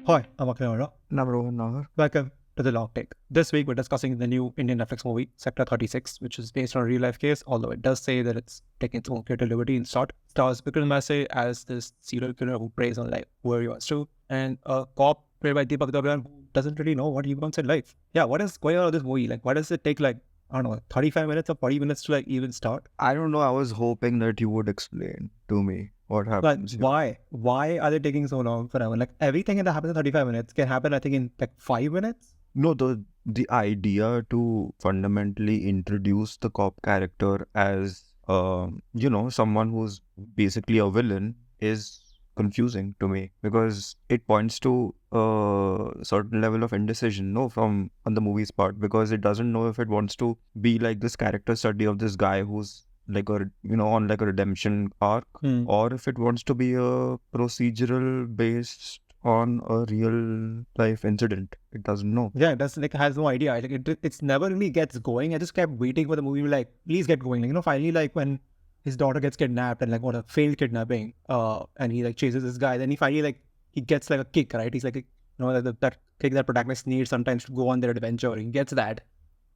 Hi, I'm Noida. Number. Welcome to The Long Take. This week we're discussing the new Indian Netflix movie, Sector 36, which is based on a real-life case, although it does say that it's taking its own creative liberty in start. Stars Vikrant Massey as this serial killer who preys on like whoever he wants to, and a cop played by Deepak who doesn't really know what he wants in life. Yeah, what is going on with this movie? Like, why does it take like, I don't know, 35 minutes or 40 minutes to like even start? I don't know. I was hoping that you would explain to me what But happens. here. why? Why are they taking so long forever? Like, everything that happens in 35 minutes can happen, I think, in like 5 minutes. No, the idea to fundamentally introduce the cop character as someone who's basically a villain is confusing to me, because it points to a certain level of indecision from on the movie's part, because it doesn't know if it wants to be like this character study of this guy who's like on like a redemption arc, or if it wants to be a procedural based on a real life incident. It doesn't know. Yeah, it does, like, has no idea. Like, it's never really gets going. I just kept waiting for the movie to like, please get going. Like, finally, like when his daughter gets kidnapped and like what a failed kidnapping, and he like chases this guy, then he finally like, he gets like a kick, right? He's like, that kick that protagonist needs sometimes to go on their adventure. He gets that.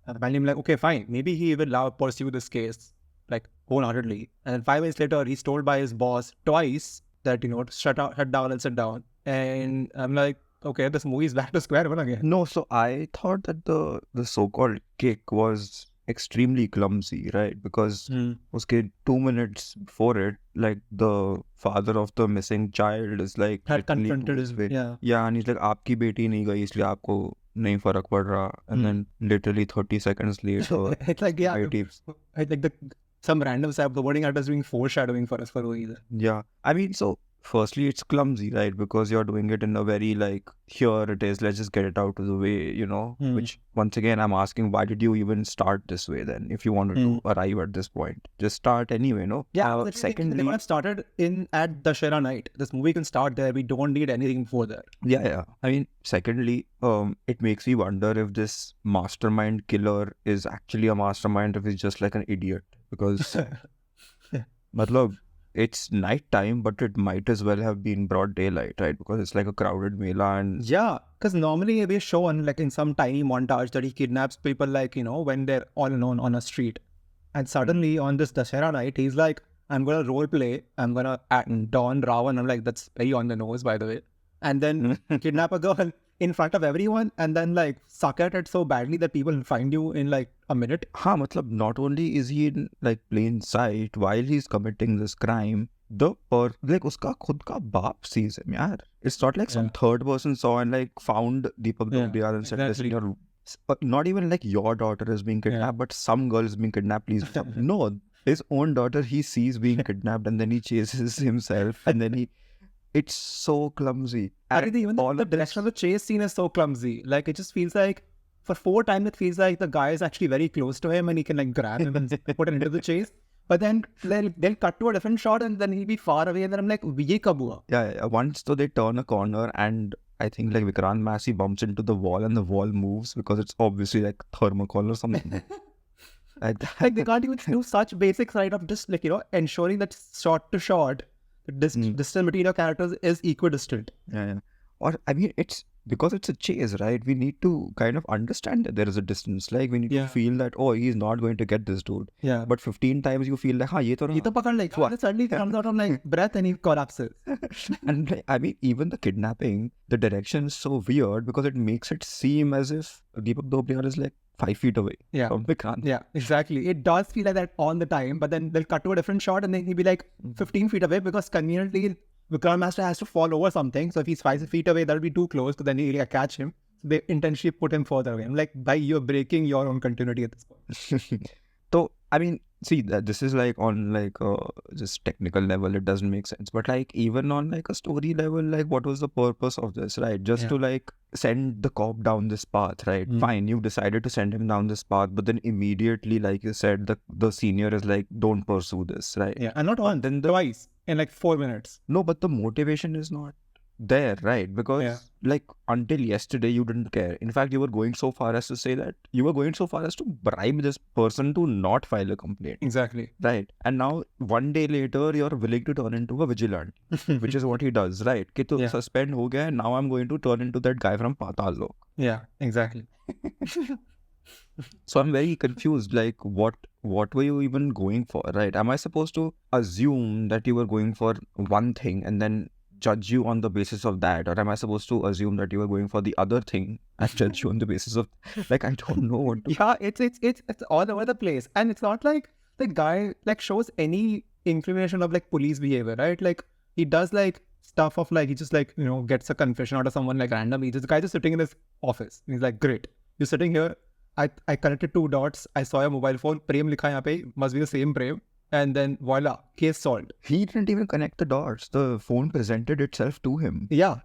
And finally I'm like, okay, fine. Maybe he will now pursue this case like wholeheartedly. And then 5 minutes later, he's told by his boss twice that, to shut down and sit down. And I'm like, okay, this movie is back to square one again. No, so I thought that the so-called kick was extremely clumsy, right? Because uske 2 minutes before it, like the father of the missing child is like Had literally confronted his, yeah, and he's like, आपकी बेटी नहीं गई इसलिए आपको नहीं फर्क पड़ रहा, and then literally 30 seconds later it's like, yeah, like some random side of the wording artist doing foreshadowing for us for no reason. Yeah, I mean, so firstly, it's clumsy, right? Because you're doing it in a very like, here it is, let's just get it out of the way, which once again, I'm asking, why did you even start this way then? If you wanted to arrive at this point, just start anyway, no? Yeah, secondly, they could have started at Dussehra night. This movie can start there. We don't need anything before that. Yeah. I mean, secondly, it makes me wonder if this mastermind killer is actually a mastermind, if he's just like an idiot. Because, matlab, it's nighttime, but it might as well have been broad daylight, right? Because it's like a crowded mela and... Yeah, because normally we're shown like in some tiny montage that he kidnaps people like, when they're all alone on a street. And suddenly on this Dussehra night, he's like, I'm going to role play. I'm going to act Don Ravan. I'm like, that's very on the nose, by the way. And then kidnap a girl in front of everyone and then like suck at it so badly that people find you in like a minute. Matlab, not only is he in like plain sight while he's committing this crime, like uska khud ka baap sees him, yaar. It's not like some third person saw and like found Deepak Dobriyal and said, exactly. Listen, not even like your daughter is being kidnapped, but some girl is being kidnapped, please. No, his own daughter he sees being kidnapped, and then he chases himself, and then it's so clumsy. And even the direction of the chase scene is so clumsy. Like, it just feels like, for 4 times, it feels like the guy is actually very close to him and he can like grab him and put him into the chase. But then they'll cut to a different shot and then he'll be far away and then I'm like, ye kab hua? Yeah. Once though they turn a corner and I think like Vikrant Massey bumps into the wall and the wall moves because it's obviously like thermocol or something. Like they can't even do such basics, right, of just like, ensuring that shot to shot, the distance between your characters is equidistant. Yeah. Or I mean, it's because it's a chase, right? We need to kind of understand that there is a distance. Like we need to feel that, oh, he's not going to get this dude. Yeah. But 15 times you feel like, ye to pakad like, and suddenly he comes out of like breath and he collapses. And like, I mean, even the kidnapping, the direction is so weird because it makes it seem as if Deepak Dobriyal is like 5 feet away from Vikrant. Yeah, exactly. It does feel like that all the time, but then they'll cut to a different shot and then he'll be like 15 feet away because conveniently Vikrant Master has to fall over something. So if he's 5 feet away, that'll be too close because then he'll catch him. So they intentionally put him further away. I'm like, you're breaking your own continuity at this point. So, I mean, see, that this is like on like just technical level, it doesn't make sense. But like even on like a story level, like what was the purpose of this, right? Just to like send the cop down this path, right? Fine, you decided to send him down this path, but then immediately, like you said, the senior is like, don't pursue this, right? Yeah, and not once, then twice in like 4 minutes. No, but the motivation is not there, right? Because Yeah. like until yesterday you didn't care. In fact, you were going so far as to say that you were going so far as to bribe this person to not file a complaint. Exactly. Right. And now one day later you're willing to turn into a vigilante, which is what he does, right? कि तो Yeah. suspend हो गया, now I'm going to turn into that guy from Patal Lok. Yeah, exactly. So I'm very confused. Like, what were you even going for, right? Am I supposed to assume that you were going for one thing and then judge you on the basis of that, or am I supposed to assume that you were going for the other thing and judge you on the basis of, like, I don't know what to... Yeah, it's all over the place, and it's not like the guy like shows any inclination of like police behavior, right? Like he does like stuff of like he just like gets a confession out of someone like randomly. This guy just sitting in his office. And he's like, great, you're sitting here. I connected 2 dots. I saw your mobile phone. Prem likha yahan pe, must be the same Prem. And then voila, case solved. He didn't even connect the dots. The phone presented itself to him. Yeah.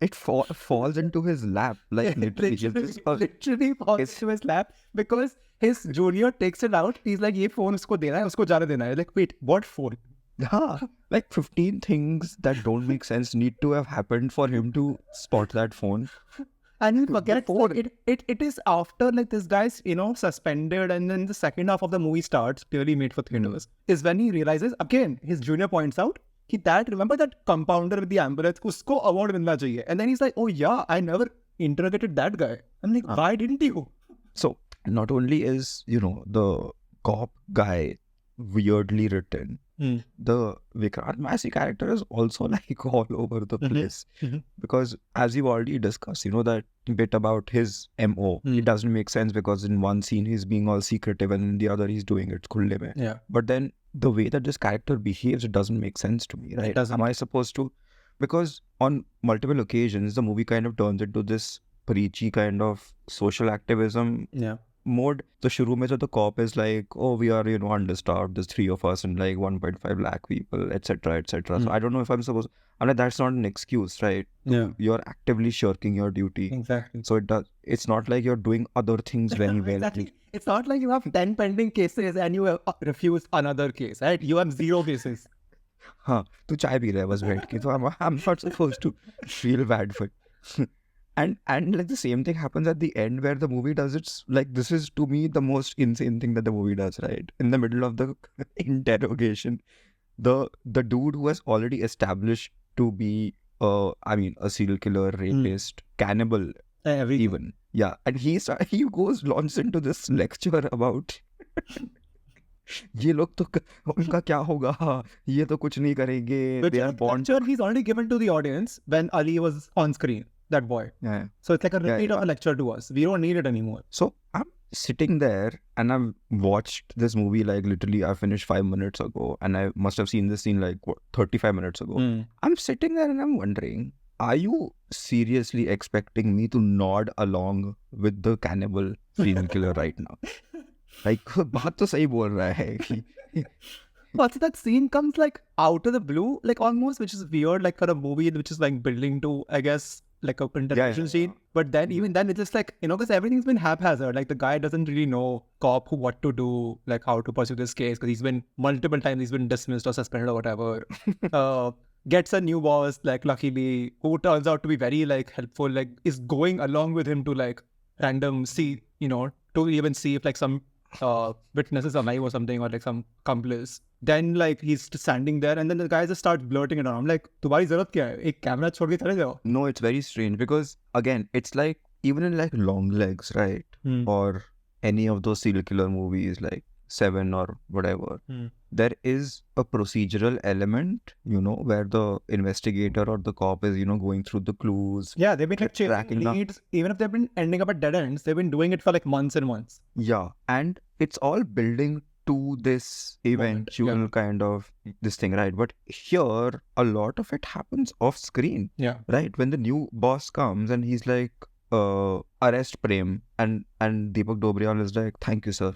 It falls into his lap, like literally falls into his lap because his junior takes it out. He's like, "ये phone उसको देना है, उसको जाने देना है." Like, wait, what phone? Yeah, like 15 things that don't make sense need to have happened for him to spot that phone. And you forget it is after like this guy's suspended, and then the second half of the movie starts, clearly made for theaters, is when he realizes again, his junior points out remember that compounder with the ambulance, usko award milna chahiye. And then he's like, oh yeah, I never interrogated that guy. I'm like, why didn't you? So not only is the cop guy weirdly written, the Vikrant Massey character is also like all over the place. Because as you've already discussed, that bit about his MO, it doesn't make sense because in one scene he's being all secretive and in the other he's doing it khulle mein. Yeah. But then the way that this character behaves, it doesn't make sense to me, right? Am I supposed to? Because on multiple occasions, the movie kind of turns into this preachy kind of social activism mode. The shuru mein the cop is like, oh, we are understaffed, there's 3 of us and like 1.5 lakh people, etc, etc. So I don't know if I'm supposed, I'm like, that's not an excuse, right? You're actively shirking your duty. Exactly. So it's not like you're doing other things very well. Exactly. It's not like you have 10 pending cases and you refuse another case, right? You have 0 cases. Tu chai pee raha hai bas बैठ के, so I'm not supposed to feel bad for it. And like the same thing happens at the end where the movie does it's like, this is to me the most insane thing that the movie does, right? In the middle of the interrogation, the dude who has already established to be a serial killer, rapist, cannibal, even. Yeah. And he goes launches into this lecture about ये लोग तो उनका क्या होगा, ये तो कुछ नहीं करेंगे. They are born. Lecture he's already given to the audience when Ali was on screen. That boy. Yeah. So it's like a repeat of a lecture to us. We don't need it anymore. So I'm sitting there and I've watched this movie like literally I finished 5 minutes ago and I must have seen this scene like 35 minutes ago. I'm sitting there and I'm wondering, are you seriously expecting me to nod along with the cannibal serial killer right now? Like, baat to sahi bol raha hai. Also, that scene comes like out of the blue, like almost, which is weird, like for a movie which is like building to, I guess, like a interrogation scene. But then even then it's just like, because everything's been haphazard. Like the guy doesn't really know what to do, like how to pursue this case, because he's been multiple times he's been dismissed or suspended or whatever. Gets a new boss, like luckily, who turns out to be very like helpful, like is going along with him to like random see, to even see if like some witnesses alive or something, or like some accomplice. Then like he's standing there and then the guy just starts blurting it out. I'm like, तुम्हारी जरूरत क्या है? एक camera छोड़ के चले जाओ. No, it's very strange because again, it's like even in like Long Legs, right? Or any of those serial killer movies like Seven or whatever, there is a procedural element, where the investigator or the cop is, going through the clues. Yeah, they've been like tracking leads. Even if they've been ending up at dead ends, they've been doing it for like months and months. Yeah, and it's all building to this eventual kind of this thing, right? But here, a lot of it happens off screen. Yeah. Right? When the new boss comes and he's like, arrest Prem, and Deepak Dobriyal is like, thank you, sir.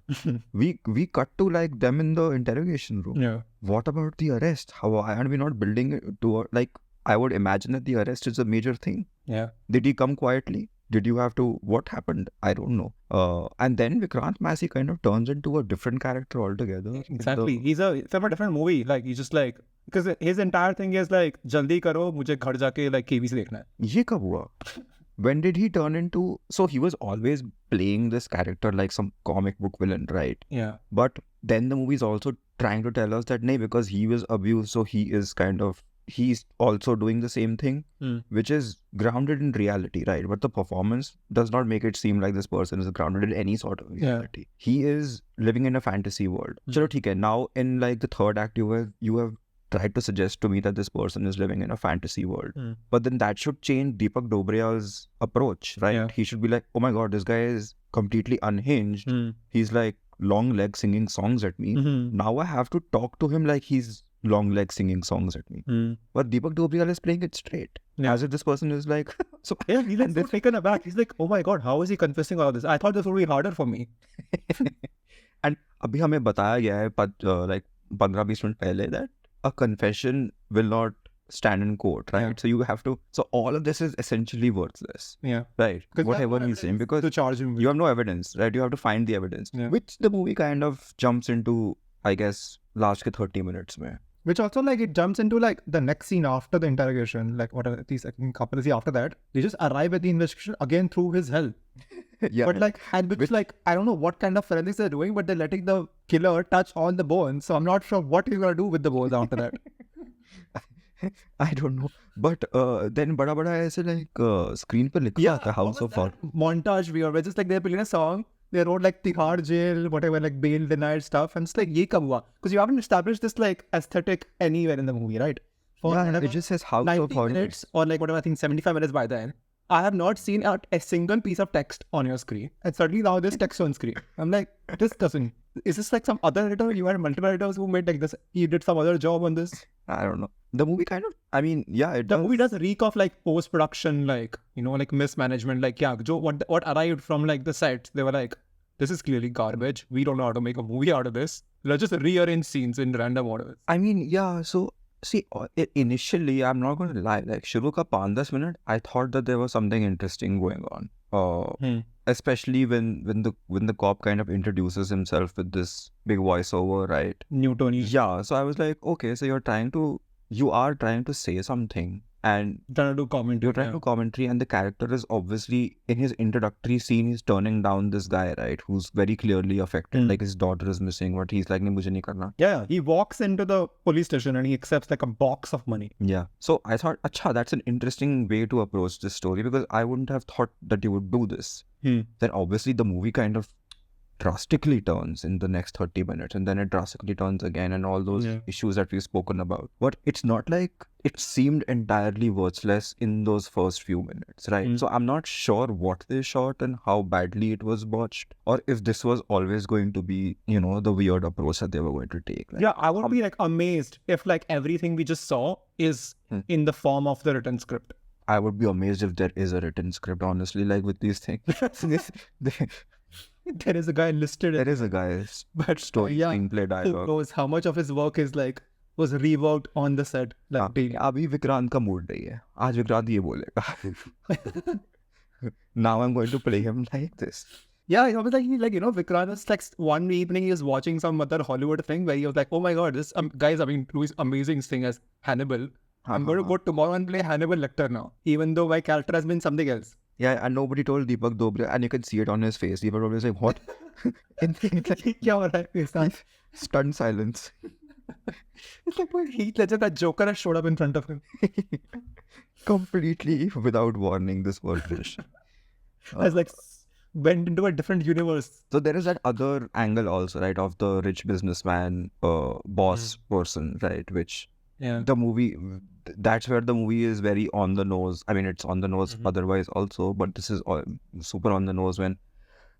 we cut to like them in the interrogation room. Yeah. What about the arrest? How are we not building it to like, I would imagine that the arrest is a major thing. Yeah. Did he come quietly? Did you have to, what happened? I don't know. And then Vikrant Massey kind of turns into a different character altogether. Exactly. He's from a different movie. Like, he's just like, because his entire thing is like, jaldi karo, mujhe ghar jaake like KV se dekhna hai. Ye kab hua? When did he turn into, so he was always playing this character like some comic book villain, right? Yeah. But then the movie is also trying to tell us that, nay, because he was abused, so he is kind of, he's also doing the same thing, which is grounded in reality, right? But the performance does not make it seem like this person is grounded in any sort of reality. He is living in a fantasy world. Chalo, theek hai. Now in like the third act, you have tried to suggest to me that this person is living in a fantasy world. But then that should change Deepak Dobriyal's approach, right? Yeah. He should be like, oh my god, this guy is completely unhinged. He's like long leg singing songs at me. Now I have to talk to him like he's long leg singing songs at me. But Deepak Dobriyal is playing it straight. As if this person is like, so yeah, he's like so taken aback. He's like, oh my god, how is he confessing all this? I thought this would be harder for me. And अभी हमें बताया गया है like 15-20 minute पहले that a confession will not stand in court, right? Yeah. So you have to, so all of this is essentially worthless. Yeah. Right. Whatever he's saying, because to charge him with. You have no evidence, right? You have to find the evidence, which the movie kind of jumps into, I guess, last ke 30 minutes mein. Which also like it jumps into like the next scene after the interrogation, like whatever these couple is after that. They just arrive at the investigation again through his help. Yeah. But like, and which like, I don't know what kind of forensics they're doing, but they're letting the killer touch all the bones. So I'm not sure what he's gonna do with the bones after that. I don't know. But then bada ऐसे like screen पे लिखा था House of Horror. Montage we were just like they're playing a song. They wrote like Tihar jail, whatever, like bail denied stuff, and it's like ye kab hua? Because you haven't established this like aesthetic anywhere in the movie, right? For it just says House of 90 Horror minutes or like whatever, I think 75 minutes by then. I have not seen a single piece of text on your screen. And suddenly now there's text on screen. I'm like, this doesn't. Is this like some other editor? You had multiple editors who made like this. He did some other job on this. I don't know. The movie kind of, I mean, yeah, the movie does reek of like post-production, like, you know, like mismanagement. Like, yeah, what arrived from like the set, they were like, this is clearly garbage. We don't know how to make a movie out of this. Let's just rearrange scenes in random orders. I mean, yeah, so see, initially, I'm not going to lie, like, shuru ka 5-10 minute, I thought that there was something interesting going on. Especially when the cop kind of introduces himself with this big voiceover, right? Newtonian. Yeah, so I was like, okay, so you are trying to say something. And trying to do commentary. You're trying to commentary, and the character is obviously, in his introductory scene, he's turning down this guy, right? Who's very clearly affected. Like his daughter is missing, but he's like, nahi, mujhe nahi karna. Yeah, he walks into the police station and he accepts like a box of money. Yeah. So I thought, acha, that's an interesting way to approach this story, because I wouldn't have thought that you would do this. Then obviously the movie kind of drastically turns in the next 30 minutes, and then it drastically turns again, and all those issues that we've spoken about. But it's not like it seemed entirely worthless in those first few minutes, right? So I'm not sure what they shot and how badly it was botched, or if this was always going to be, you know, the weird approach that they were going to take. Like, yeah, I would be like amazed if like everything we just saw is in the form of the written script. I would be amazed if there is a written script, honestly, like with these things. There is a guy listed. There is a guy, but story, screenplay, dialogue. Who knows how much of his work is like was reworked on the set. Like daily. Abhi Vikrant ka mood nahi hai. Aaj Vikrant ye bolega. Now I'm going to play him like this. Yeah, it was like you know, Vikrant was like one evening he was watching some other Hollywood thing where he was like, oh my god, this guy's doing this amazing thing as Hannibal. I'm going to go tomorrow and play Hannibal Lecter now, even though my character has been something else. Yeah, and nobody told Deepak Dobriyal, and you can see it on his face. Deepak Dobriyal is like, what? Stunned silence. It's like, Heath Ledger, that Joker has showed up in front of him. Completely without warning, this world finished. Has like went into a different universe. So there is that other angle also, right, of the rich businessman, boss person, right, which the movie, that's where the movie is very on the nose. I mean, it's on the nose otherwise also, but this is super on the nose when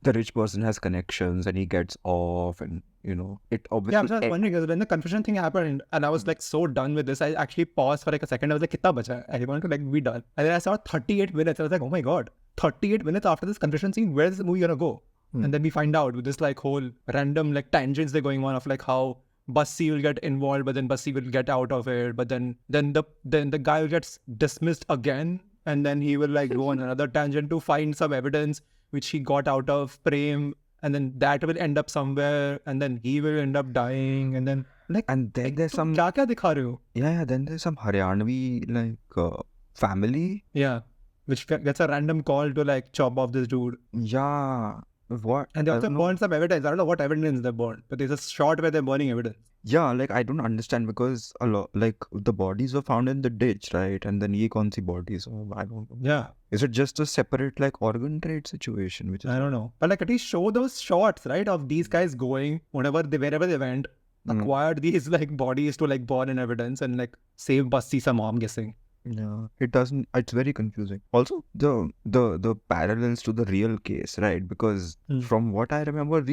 the rich person has connections and he gets off, and you know, it obviously... Yeah, I'm just wondering, because when the confession thing happened and I was like so done with this, I actually paused for like a second. I was like, kitna bacha? I wanted to like be done. And then I saw 38 minutes. I was like, oh my god, 38 minutes after this confession scene, where's the movie gonna go? And then we find out with this like whole random like tangents they're going on of like how Bussy will get involved, but then Bussy will get out of it, but then the guy gets dismissed again and then he will like go on another tangent to find some evidence which he got out of Prem, and then that will end up somewhere, and then he will end up dying, and then like, And then there's some क्या क्या दिखा रहे हो? then there's some Haryanvi like family. Yeah, which gets a random call to like chop off this dude. Yeah. What? And they I also don't know. burn some evidence. I don't know what evidence they burned, but there's a shot where they're burning evidence. Yeah, like I don't understand because a lot like the bodies were found in the ditch, right? And then ye kaun si bodies? I don't know. Yeah, Is it just a separate like organ trade situation? Which is I don't know. But like at least show those shots, right, of these guys going wherever they went, acquired these like bodies to like burn in evidence and like save Basti some, I'm guessing. Yeah, it doesn't. It's very confusing. Also, the parallels to the real case, right? Because from what I remember,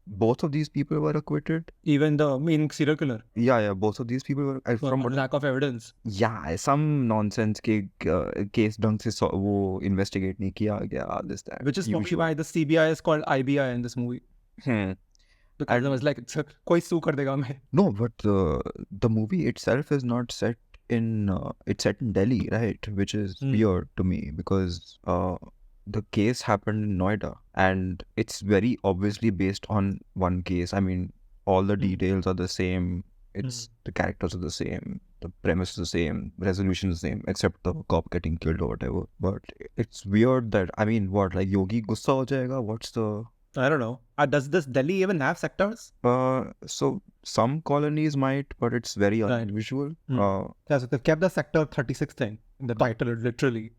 both of these people were acquitted. Even the main serial killer. Yeah, both of these people were From lack of evidence. Yeah, some nonsense case ढंग से वो investigate नहीं किया गया this that. Which is probably why the CBI is called IBI in this movie. Because I was like, कोई sue कर देगा मैं. No, but the movie itself is not set in it's set in Delhi, right? Which is weird to me because the case happened in Noida and it's very obviously based on one case. I mean, all the details are the same. It's the characters are the same, the premise is the same, resolution is the same, except the cop getting killed or whatever. But it's weird that, I mean, what, like Yogi gussa ho jayega? What's the... I don't know. Does this Delhi even have sectors? So some colonies might, but it's very unusual. Yeah, so they've kept the sector 36 thing in the title, literally.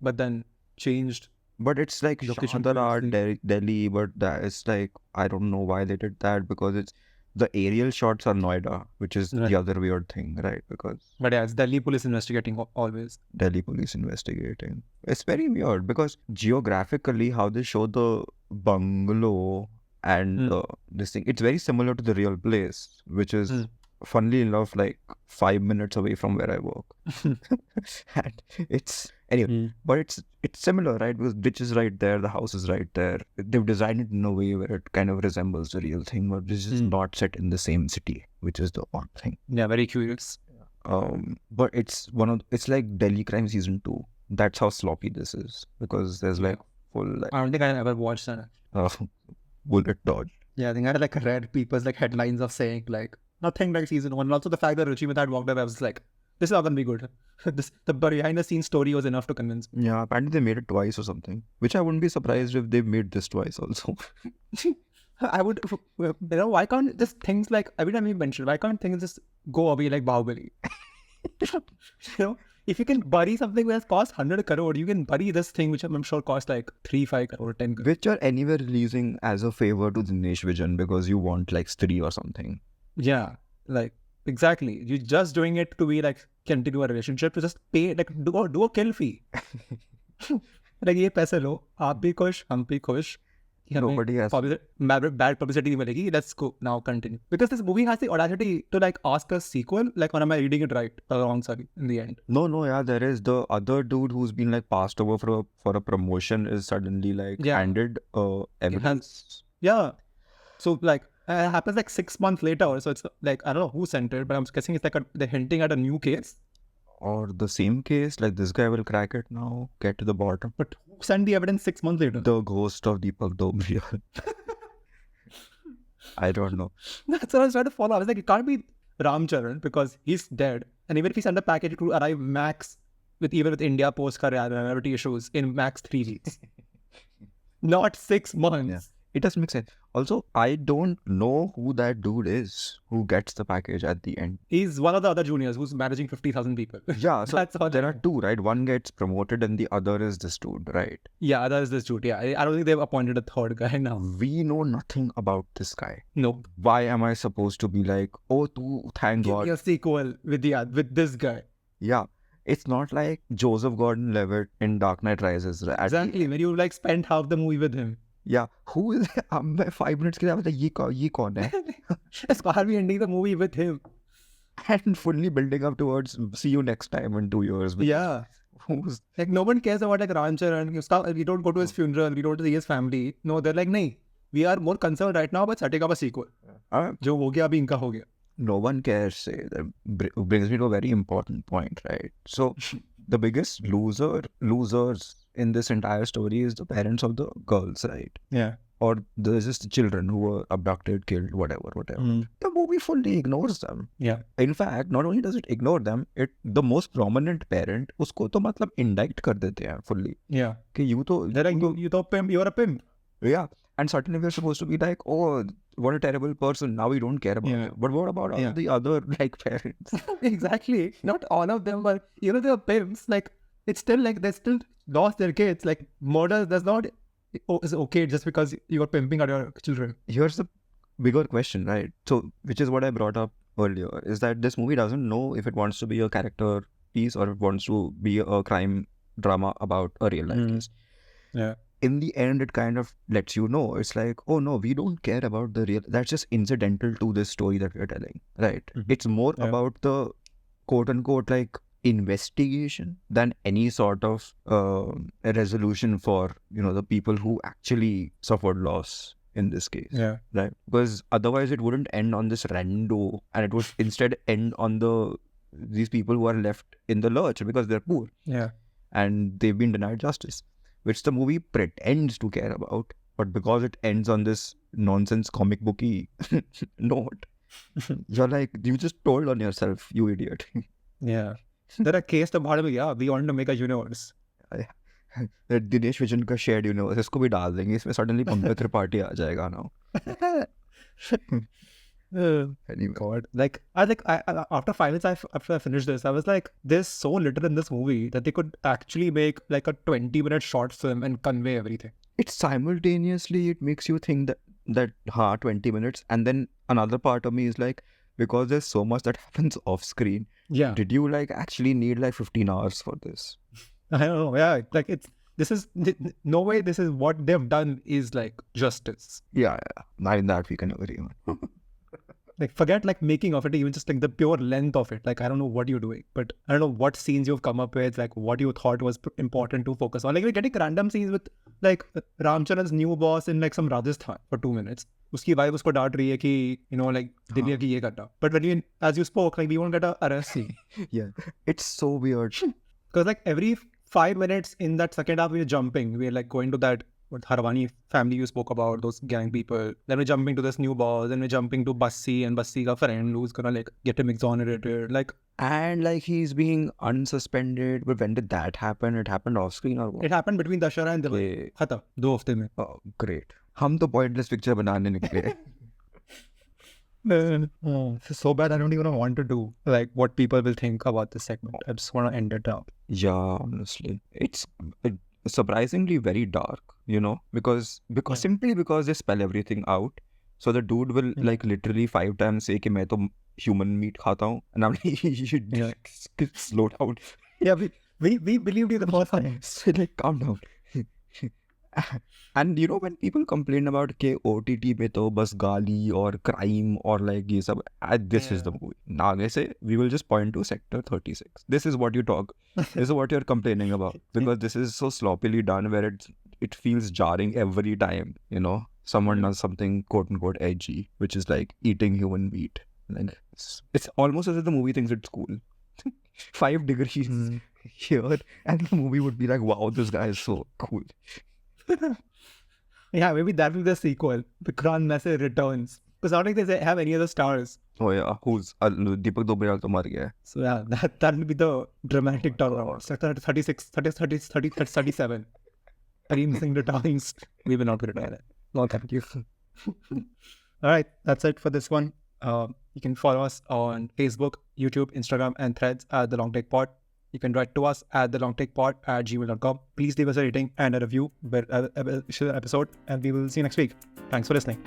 But then changed. But it's like Shahdara, Delhi, but that is like, I don't know why they did that because it's the aerial shots are Noida, which is the other weird thing, right? Because but yeah, it's Delhi police investigating always. Delhi police investigating. It's very weird because geographically, how they show the bungalow and this thing, it's very similar to the real place, which is funnily enough like 5 minutes away from where I work. And it's anyway, but it's similar, right? Because ditch is right there, the house is right there. They've designed it in a way where it kind of resembles the real thing, but this is not set in the same city, which is the odd thing. Yeah, very curious. But it's like Delhi Crime Season 2. That's how sloppy this is because there's like full like, I don't think I ever watched that. Bullet dodge. Yeah, I think I had like read people's like headlines of saying like nothing like season 1. And also the fact that Ruchi Mehta had walked up, I was like, this is not gonna be good. The behind the scenes story was enough to convince me. Yeah, apparently they made it twice or something. Which I wouldn't be surprised if they made this twice also. I would, why can't just things like every time you mention, why can't things just go away like Bahubali? If you can bury something that costs 100 crore, you can bury this thing which I'm sure costs like 3-5 crore, 10 crore. Which you're anyway releasing as a favor to Dinesh Vijan because you want like Stree or something. Yeah, like exactly. You're just doing it to be like continue a relationship, to just pay, like do a kill fee. Like ये पैसे लो, आप भी खुश, हम भी खुश. Nobody has bad publicity milegi. Let's go now. Continue, because this movie has the audacity to like ask a sequel. Like, or am I reading it right? Wrong, sorry. In the end, no, yeah, there is the other dude who's been like passed over for a promotion is suddenly like handed evidence. Yeah, so like it happens like 6 months later. So it's like I don't know who sent it, but I'm guessing it's like they're hinting at a new case. Or the same case, like this guy will crack it now, get to the bottom. But who sent the evidence 6 months later? The ghost of Deepak Dobriyal. I don't know. That's what I was trying to follow. I was like, it can't be Ramcharan because he's dead. And even if he sent a package, it would arrive max with India Post reliability issues in max 3 weeks. Not 6 months. Yeah. It doesn't make sense. Also, I don't know who that dude is who gets the package at the end. He's one of the other juniors who's managing 50,000 people. Yeah, so there are two, right? One gets promoted and the other is this dude, right? Yeah, other is this dude. Yeah, I don't think they've appointed a third guy now. We know nothing about this guy. Nope. Why am I supposed to be like, oh, thank God. Give me a sequel with this guy. Yeah. It's not like Joseph Gordon-Levitt in Dark Knight Rises. Right? Exactly. When you like spent half the movie with him. Yeah, who is 5 minutes के बाद ये कौन है? As far we ending the movie with him and fully building up towards see you next time in 2 years. Yeah, who's like no one cares about like Ramcharan. We don't go to his funeral. We don't see his family. No, they're like, nahi, we are more concerned right now about setting up a sequel. जो हो गया अभी इनका हो गया. No one cares. That brings me to a very important point, right? So the biggest losers in this entire story is the parents of the girls, right? Yeah. Or there's just the children who were abducted, killed, whatever. The movie fully ignores them. Yeah. In fact, not only does it ignore them, the most prominent parent, उसको तो मतलब indict कर देते हैं fully. Yeah. कि They're like, you thought pimp, you're a pimp. Yeah. And suddenly we're supposed to be like, oh, what a terrible person. Now we don't care about him. But what about all the other like parents? Exactly. Not all of them, but they're pimps. Like, it's still like they still lost their kids. Like, murder does not is okay just because you are pimping out your children. Here's the bigger question, right? So, which is what I brought up earlier, is that this movie doesn't know if it wants to be a character piece or if it wants to be a crime drama about a real life case. Yeah. In the end, it kind of lets you know, it's like, oh no, we don't care about the real, that's just incidental to this story that we're telling, right? It's more about the quote unquote like investigation than any sort of a resolution for, the people who actually suffered loss in this case. Yeah. Right? Because otherwise it wouldn't end on this rando and it would instead end on these people who are left in the lurch because they're poor. Yeah. And they've been denied justice, which the movie pretends to care about, but because it ends on this nonsense comic booky note, you're like, you just told on yourself, you idiot. Yeah. There are cases about we want to make a universe. Dinesh vision का shared universe, इसको भी डाल देंगे, इसमें suddenly Pankaj Tripathi आ जाएगा now. Anyway. God, like I after 5 minutes after I finished this, I was like, there's so little in this movie that they could actually make like a 20-minute short film and convey everything. It simultaneously, it makes you think that 20 minutes, and then another part of me is like, because there's so much that happens off screen. Yeah. Did you like actually need like 15 hours for this? I don't know. Yeah. Like this is no way. This is what they've done is like justice. Yeah. Not in that we can agree on. Like forget like making of it, even just like the pure length of it. Like I don't know what you're doing, but I don't know what scenes you've come up with, like what you thought was important to focus on. Like we're getting random scenes with like Ramcharan's new boss in like some Rajasthan for 2 minutes. Uski wife usko डांट रही है कि like Delhi की ये करना. But when as you spoke, like we won't get a arrest scene. Yeah, it's so weird. Because like every 5 minutes in that second half we're jumping. We're like going to that Harwani family you spoke about, those gang people. Then we're jumping to this new boss. Then we're jumping to Bassi and Bassi ka friend who's gonna like get him exonerated. Like and like he's being unsuspended. But when did that happen? It happened off screen or what? It happened between Dashara and Diwali. Khatam. 2 हफ्ते में. Oh, great. हम तो pointless picture बनाने निकले. It's so bad I don't even want to do like what people will think about this segment. I just want to end it up. Yeah, honestly. It's surprisingly very dark, because simply because they spell everything out. So the dude will like literally 5 times say कि मैं तो human meat खाता हूँ, and I'm like, you should slow down. Yeah, we believed you the first time. So like calm down. And when people complain about के OTT पे तो बस गाली or crime or like ये सब, this is the movie. Now they say we will just point to Sector 36. This is what you talk. This is what you're complaining about, because this is so sloppily done where it feels jarring every time. Someone does something quote unquote edgy, which is like eating human meat. Like it's almost as if the movie thinks it's cool. 5 degrees here, and the movie would be like, wow, this guy is so cool. Yeah, maybe that will be the sequel. Vikrant Massey returns. Because I don't think they have any other stars. Oh yeah, who's Deepak Dobriyal to mar gaya. So yeah, that will be the dramatic turnaround. 37. Kareem Singh returns. We will not retire it. No, thank you. All right, that's it for this one. You can follow us on Facebook, YouTube, Instagram, and Threads at The Long Take Pod. You can write to us at thelongtakepod@gmail.com. Please leave us a rating and a review for the episode, and we will see you next week. Thanks for listening.